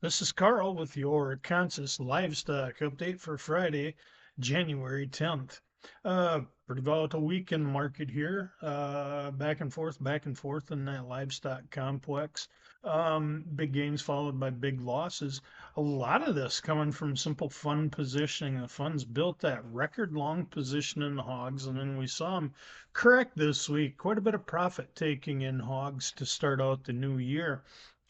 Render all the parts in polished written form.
This is Carl with your Consus Livestock update for Friday, January 10th. Pretty volatile week in the market here. Back and forth in that livestock complex. Big gains followed by big losses. A lot of this coming from simple fund positioning. The funds built that record long position in the hogs, and then we saw them correct this week. Quite a bit of profit taking in hogs to start out the new year.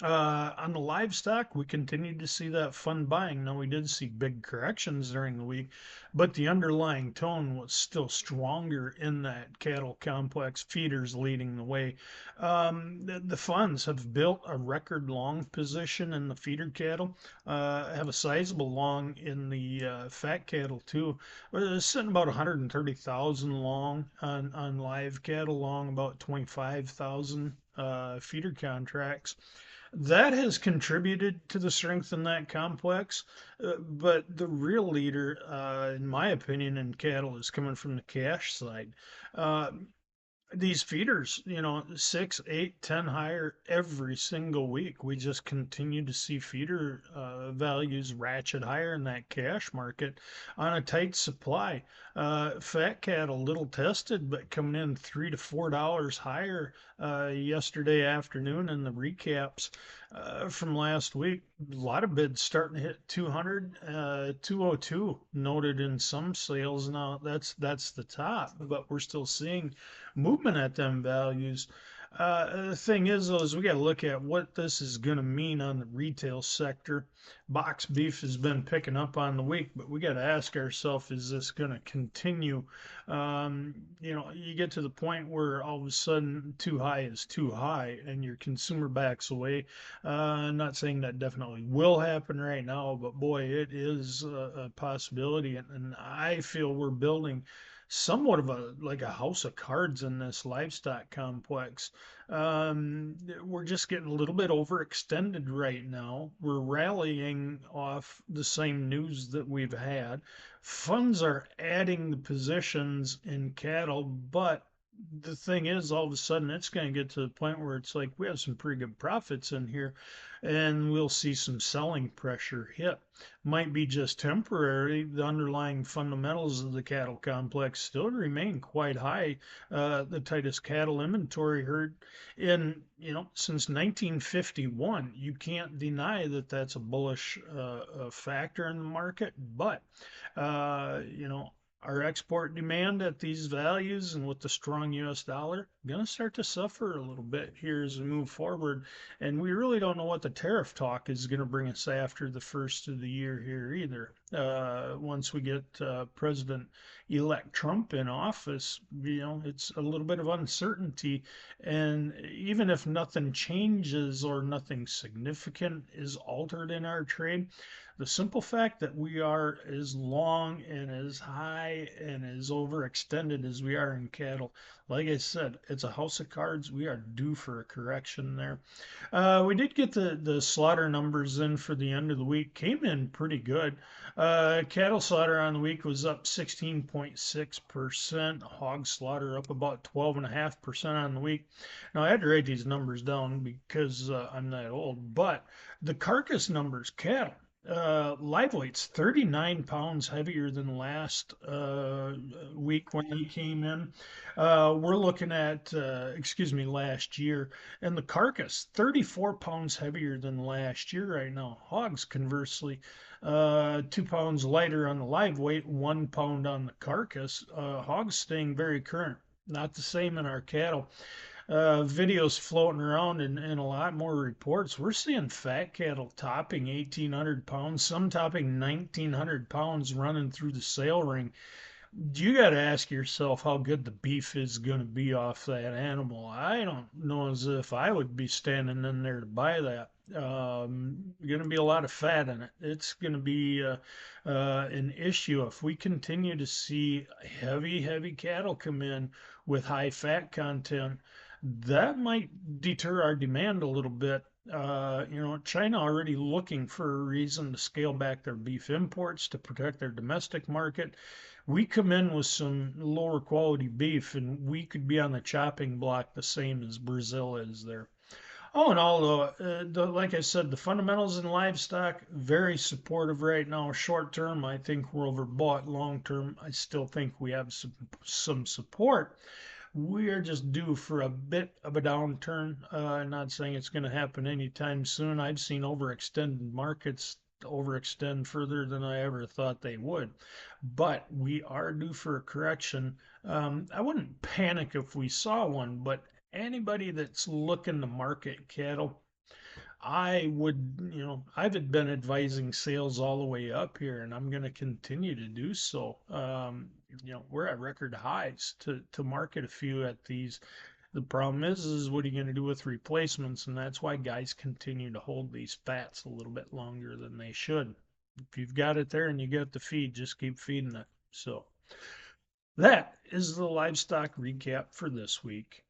On the livestock, we continued to see that fun buying. Now, we did see big corrections during the week, but the underlying tone was still stronger in that cattle complex, feeders leading the way. The funds have built a record long position in the feeder cattle, have a sizable long in the fat cattle too. We're sitting about 130,000 long on live cattle, long about 25,000 feeder contracts. That has contributed to the strength in that complex, but the real leader, in my opinion, in cattle is coming from the cash side. Uh, these feeders, 6, 8, 10 higher every single week. We just continue to see feeder values ratchet higher in that cash market on a tight supply. Fat cattle, little tested, but coming in $3 to $4 higher yesterday afternoon in the recaps from last week. A lot of bids starting to hit 200, 202 noted in some sales. Now that's the top, but we're still seeing movement at them values. The thing is, though, is we got to look at what this is going to mean on the retail sector. Box beef has been picking up on the week, but we got to ask ourselves, is this going to continue? You get to the point where all of a sudden too high is too high and your consumer backs away. I'm not saying that definitely will happen right now, but boy, it is a possibility. And I feel we're building somewhat of a like a house of cards in this livestock complex. We're just getting a little bit overextended right now. We're rallying off the same news that we've had. Funds are adding the positions in cattle, but the thing is, all of a sudden, it's going to get to the point where it's like we have some pretty good profits in here, and we'll see some selling pressure hit. Might be just temporary. The underlying fundamentals of the cattle complex still remain quite high. The tightest cattle inventory herd since 1951. You can't deny that that's a bullish factor in the market, but uh, you know, our export demand at these values and with the strong US dollar going to start to suffer a little bit here as we move forward. And we really don't know what the tariff talk is going to bring us after the first of the year here either. Once we get President-elect Trump in office, it's a little bit of uncertainty. And even if nothing changes or nothing significant is altered in our trade, the simple fact that we are as long and as high and as overextended as we are in cattle, like I said, it's a house of cards. We are due for a correction there. We did get the slaughter numbers in for the end of the week. Came in pretty good. Cattle slaughter on the week was up 16.6%. Hog slaughter up about 12.5% on the week. Now I had to write these numbers down because I'm that old, but the carcass numbers, cattle. Live weight's 39 pounds heavier than last week when they came in. We're looking at, excuse me, last year. And the carcass, 34 pounds heavier than last year right now. Hogs, conversely, 2 pounds lighter on the live weight, 1 pound on the carcass. Hogs staying very current. Not the same in our cattle. Videos floating around and a lot more reports. We're seeing fat cattle topping 1,800 pounds, some topping 1,900 pounds running through the sale ring. You got to ask yourself how good the beef is going to be off that animal. I don't know as if I would be standing in there to buy that. Going to be a lot of fat in it. It's going to be an issue if we continue to see heavy cattle come in with high fat content. That might deter our demand a little bit. China already looking for a reason to scale back their beef imports to protect their domestic market. We come in with some lower quality beef and we could be on the chopping block the same as Brazil is there. Oh, and all like I said, the fundamentals in livestock very supportive right now. Short term, I think we're overbought. Long term, I still think we have some support. We're just due for a bit of a downturn. Not saying it's going to happen anytime soon. I've seen overextended markets overextend further than I ever thought they would. But we are due for a correction. I wouldn't panic if we saw one, but anybody that's looking to market cattle, I would, I've been advising sales all the way up here, and I'm going to continue to do so. We're at record highs to market a few at these. The problem is what are you going to do with replacements? And that's why guys continue to hold these fats a little bit longer than they should. If you've got it there and you get the feed, just keep feeding it. So that is the livestock recap for this week.